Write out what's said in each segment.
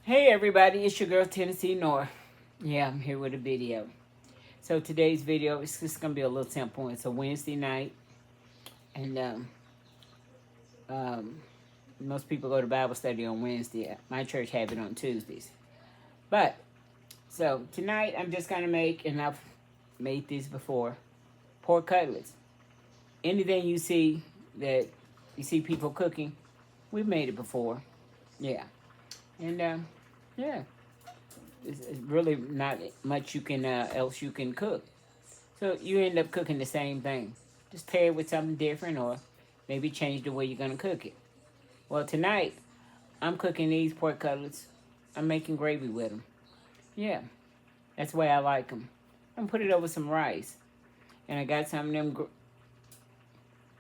Hey everybody, it's your girl Tennessee North. Yeah, I'm here with a video. So today's video is just gonna be a little simple. It's a Wednesday night, and um, most people go to Bible study on Wednesday. My church have it on Tuesdays. But so tonight I'm just gonna make, and I've made these before, pork cutlets. Anything you see that you see people cooking, we've made it before. Yeah, and yeah. It's really not much you can else you can cook. So you end up cooking the same thing. Just pair it with something different, or maybe change the way you're gonna cook it. Well, tonight I'm cooking these pork cutlets. I'm making gravy with them. Yeah, that's the way I like them. I'm gonna put it over some rice, and I got some of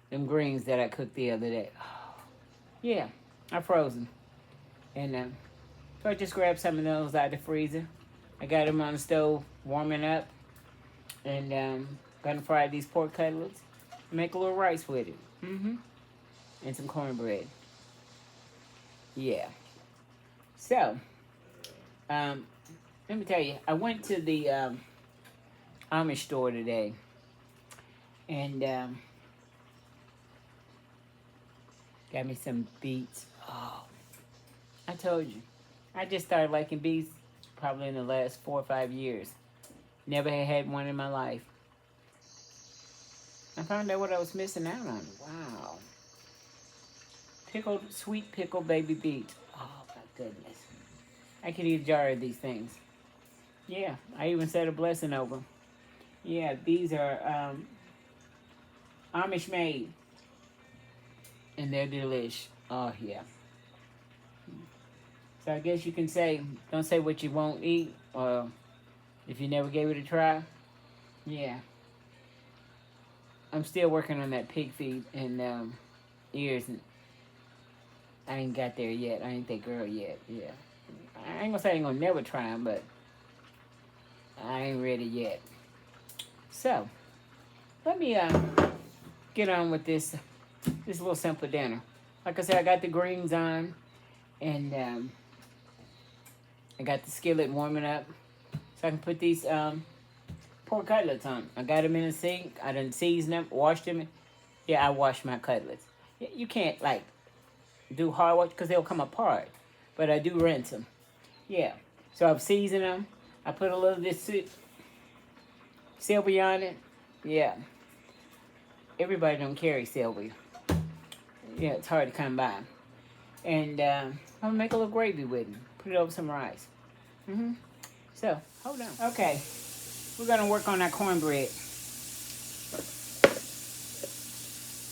them greens that I cooked the other day. Yeah, I froze them, and so I just grabbed some of those out of the freezer. I got them on the stove warming up, and gonna fry these pork cutlets. Make a little rice with it. And some cornbread. Yeah. So, let me tell you, I went to the Amish store today, and got me some beets. Oh, I told you. I just started liking beets probably in the last 4 or 5 years. Never had one in my life. I found out what I was missing out on. Wow. Sweet pickled baby beets. Oh my goodness. I could eat a jar of these things. Yeah, I even said a blessing over 'em. Yeah, these are Amish made. And they're delish. Oh yeah. So I guess you can say, don't say what you won't eat, or if you never gave it a try. Yeah. I'm still working on that pig feet and ears, and I ain't got there yet. I ain't that girl yet. Yeah. I ain't gonna say I ain't gonna never try them, but I ain't ready yet. So, let me get on with this little simple dinner. Like I said, I got the greens on, and I got the skillet warming up, so I can put these pork cutlets on. I got them in the sink. I done seasoned them, washed them. Yeah, I washed my cutlets. You can't like do hard wash because they'll come apart, but I do rinse them. Yeah, so I've seasoned them. I put a little of this celery on it. Yeah, everybody don't carry celery. Yeah, it's hard to come by. And I'm gonna make a little gravy with it. Put it over some rice. So, hold on. Okay, we're gonna work on that cornbread.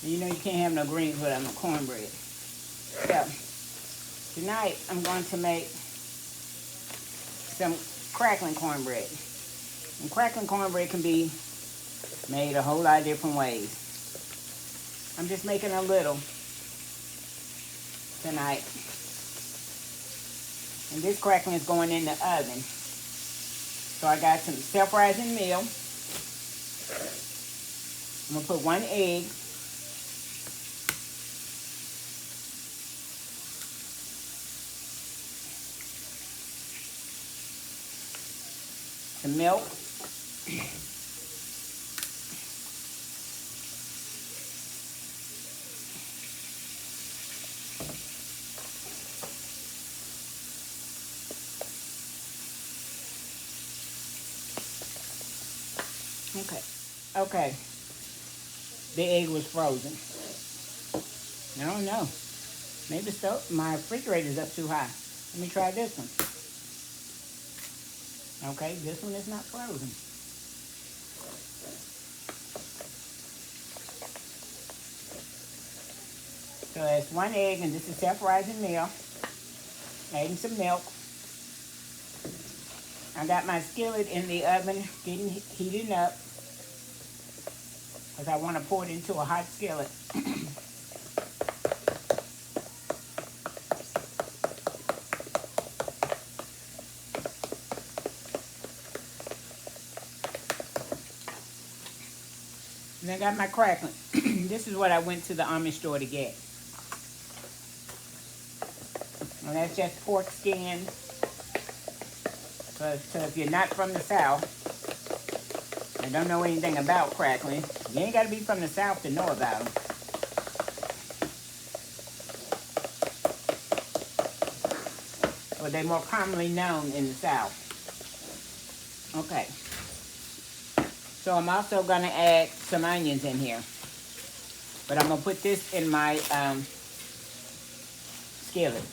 You know you can't have no greens without no cornbread. So, tonight I'm going to make some crackling cornbread. And crackling cornbread can be made a whole lot of different ways. I'm just making a little tonight. And this crackling is going in the oven. So I got some self-rising meal. I'm gonna put 1 egg. Some milk. Okay. The egg was frozen. I don't know. Maybe my refrigerator's up too high. Let me try this one. Okay, this one is not frozen. So that's 1 egg, and this is self-rising meal. Adding some milk. I got my skillet in the oven getting heated up, because I want to pour it into a hot skillet. And I got my crackling. This is what I went to the Amish store to get. And that's just pork skins So if you're not from the South and don't know anything about crackling, you ain't got to be from the South to know about them. Or they're more commonly known in the South. Okay. So I'm also going to add some onions in here. But I'm going to put this in my skillet.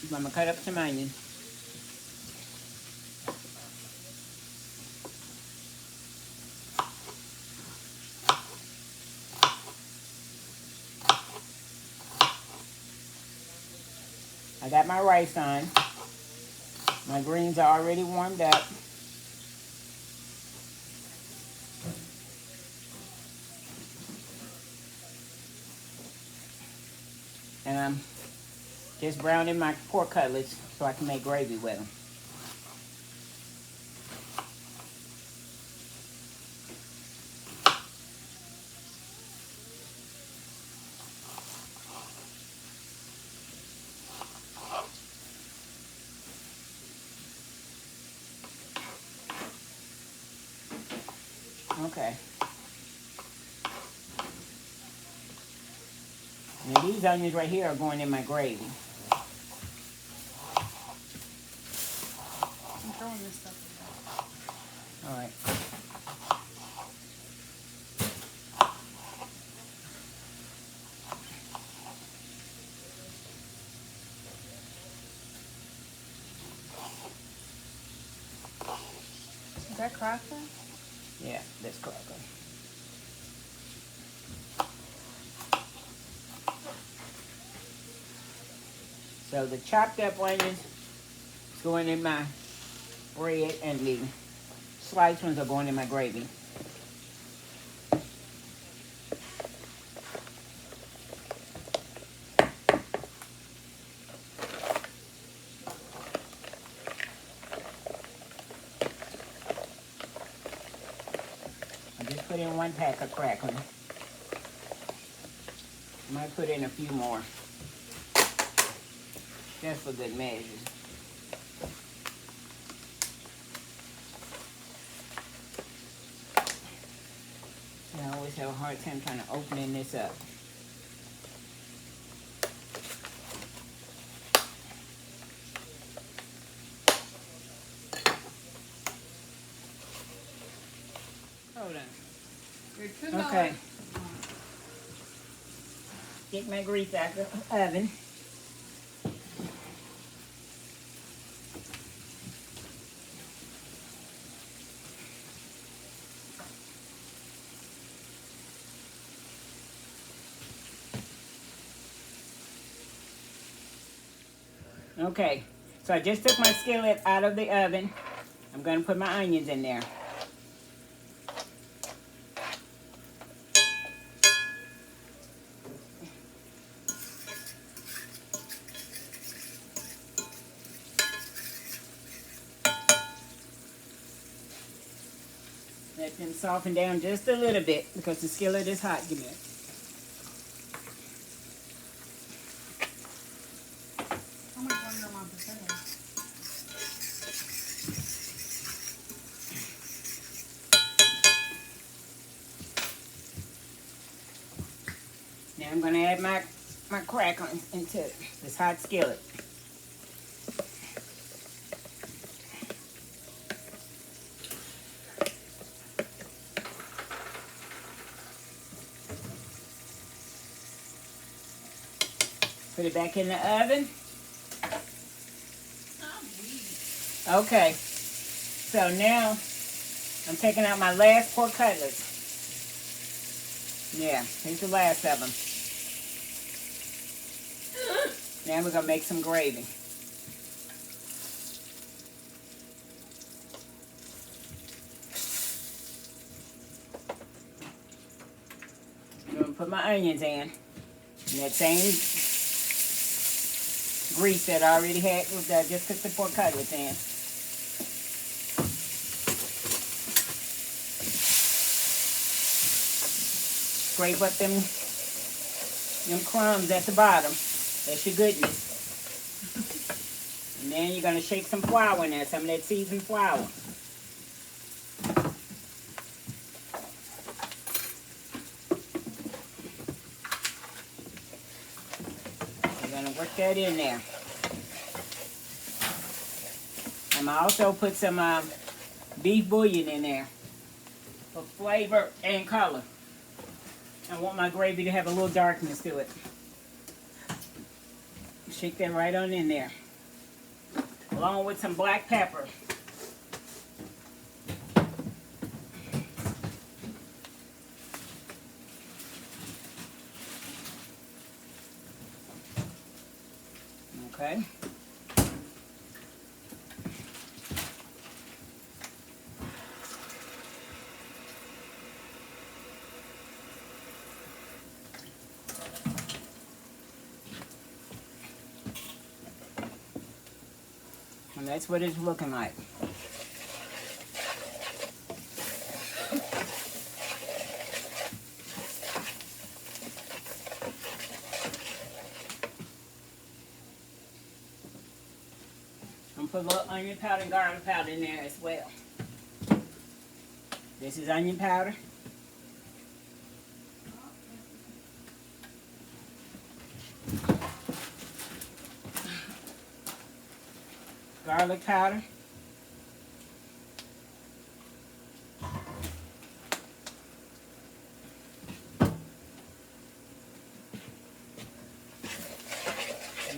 I'm going to cut up some onions. I got my rice on. My greens are already warmed up. And I'm just browning my pork cutlets so I can make gravy with them. Okay. Now these onions right here are going in my gravy. I'm throwing this stuff in. All right. Is that Cracklin? Yeah, that's crackling. So the chopped up onions is going in my bread, and the sliced ones are going in my gravy. I just put in 1 pack of crackling. I might put in a few more, just for good measure. I always have a hard time trying to opening this up. Hold on. Okay. Get my grease out of the oven. Okay, so I just took my skillet out of the oven. I'm going to put my onions in there. Let them soften down just a little bit because the skillet is hot. Give me it. How much longer am I preparing? Now I'm going to add my crackling into this hot skillet. Put it back in the oven. Okay, so now I'm taking out my last pork cutlets. Yeah, here's the last of them. Now we're going to make some gravy. I'm going to put my onions in that same grease that I already had, that I just cooked the pork cutlets in. Scrape up them crumbs at the bottom. That's your goodness. And then you're going to shake some flour in there, some of that seasoned flour. You're going to work that in there. I'm going to also put some beef bouillon in there for flavor and color. I want my gravy to have a little darkness to it. Shake that right on in there. Along with some black pepper. Okay. And that's what it's looking like. I'm put a little onion powder and garlic powder in there as well. This is onion powder. Garlic powder.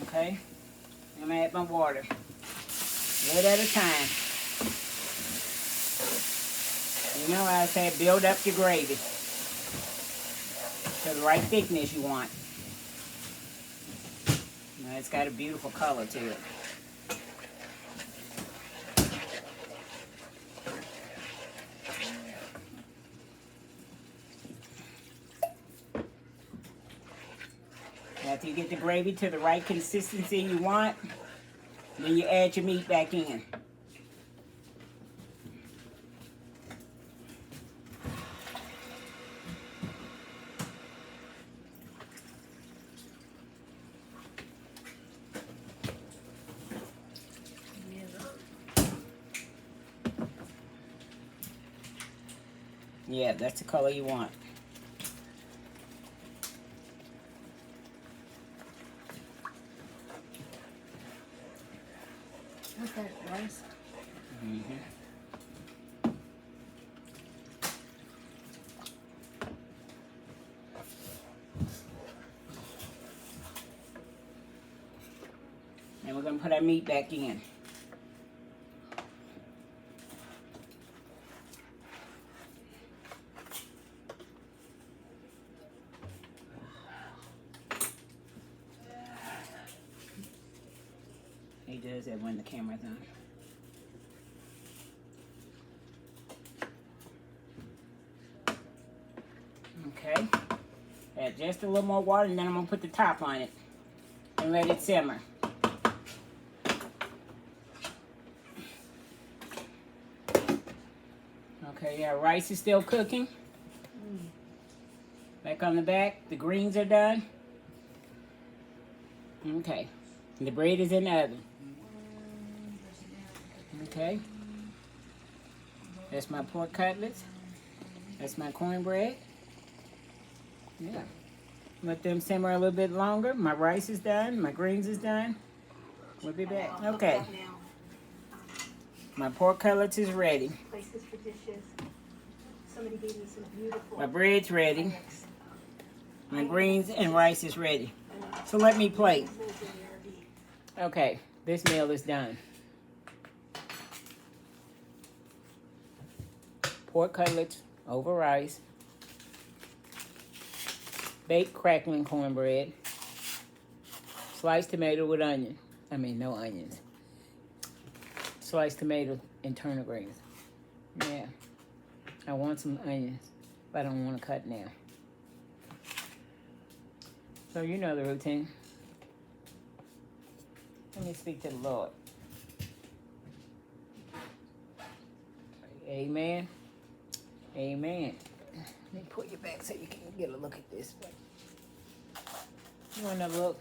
Okay. I'm gonna add my water. A little at a time. You know, I said build up your gravy to the right thickness you want. Now it's got a beautiful color to it. After you get the gravy to the right consistency you want, then you add your meat back in. Yeah, that's the color you want. What's that, rice? Mm-hmm. And we're going to put our meat back in. He does that when the camera's on. Okay. Add just a little more water, and then I'm going to put the top on it and let it simmer. Okay, yeah, rice is still cooking. Back on the back, the greens are done. Okay, and the bread is in the oven. Okay, that's my pork cutlets. That's my cornbread. Yeah, let them simmer a little bit longer. My rice is done. My greens is done. We'll be back. Okay, my pork cutlets is ready. Places for dishes. Somebody gave me some beautiful. My bread's ready. My greens and rice is ready. So let me plate. Okay, this meal is done. Pork cutlets over rice. Baked crackling cornbread. Sliced tomato with onion. I mean, no onions. Sliced tomato and turnip greens. Yeah. I want some onions, but I don't want to cut now. So you know the routine. Let me speak to the Lord. Amen. Amen. Let me pull you back so you can get a look at this. You want to look?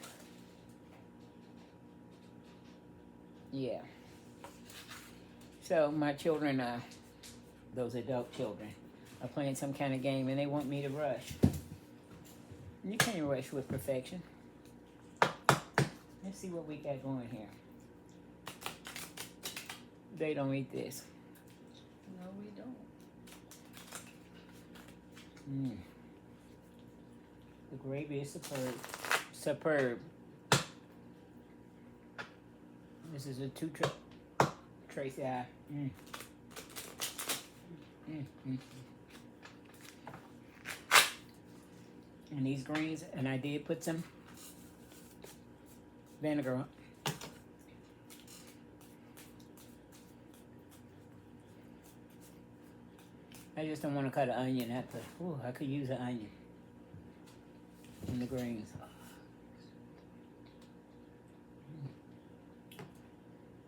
Yeah. So my children, those adult children, are playing some kind of game and they want me to rush. You can't rush with perfection. Let's see what we got going here. They don't eat this. No, we don't. The gravy is superb. Superb. This is a tray side. And these greens, and I did put some vinegar on. I just don't want to cut an onion. I could use an onion in the greens.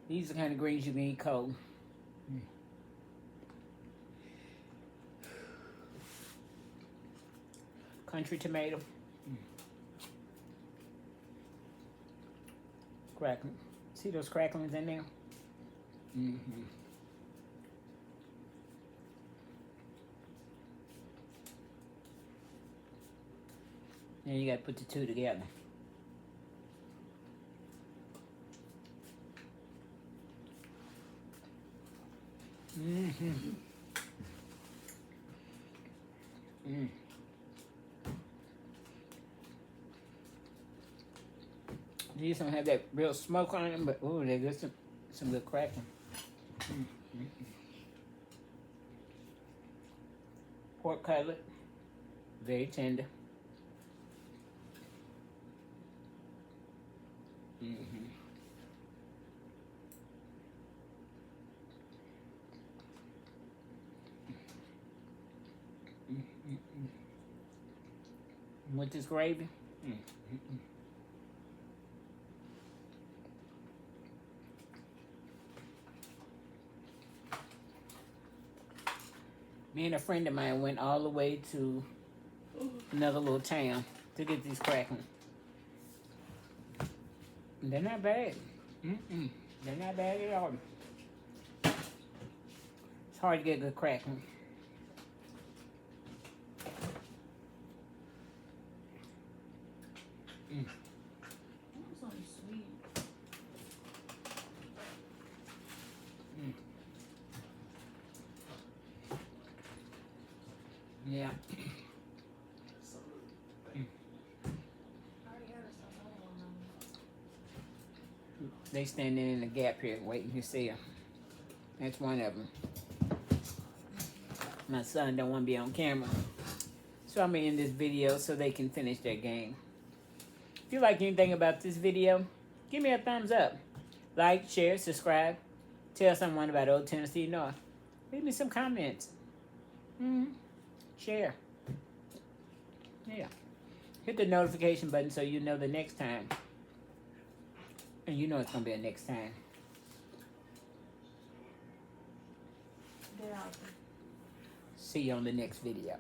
These are the kind of greens you can eat cold. Country tomato. Crackling. See those cracklings in there? Then you gotta put the two together. These don't have that real smoke on them, but ooh, they got some good cracking. Pork cutlet, very tender. With this gravy. Me and a friend of mine went all the way to another little town to get these crackling. They're not bad. They're not bad at all. It's hard to get good crackling. That was only sweet. Yeah. They standing in the gap here waiting to see her. That's one of them. My son don't want to be on camera. So I'm in this video so they can finish their game. If you like anything about this video, give me a thumbs up. Like, share, subscribe. Tell someone about Old Tennessee North. Leave me some comments. Share. Yeah. Hit the notification button so you know the next time. And you know it's going to be a next time. Get out. See you on the next video.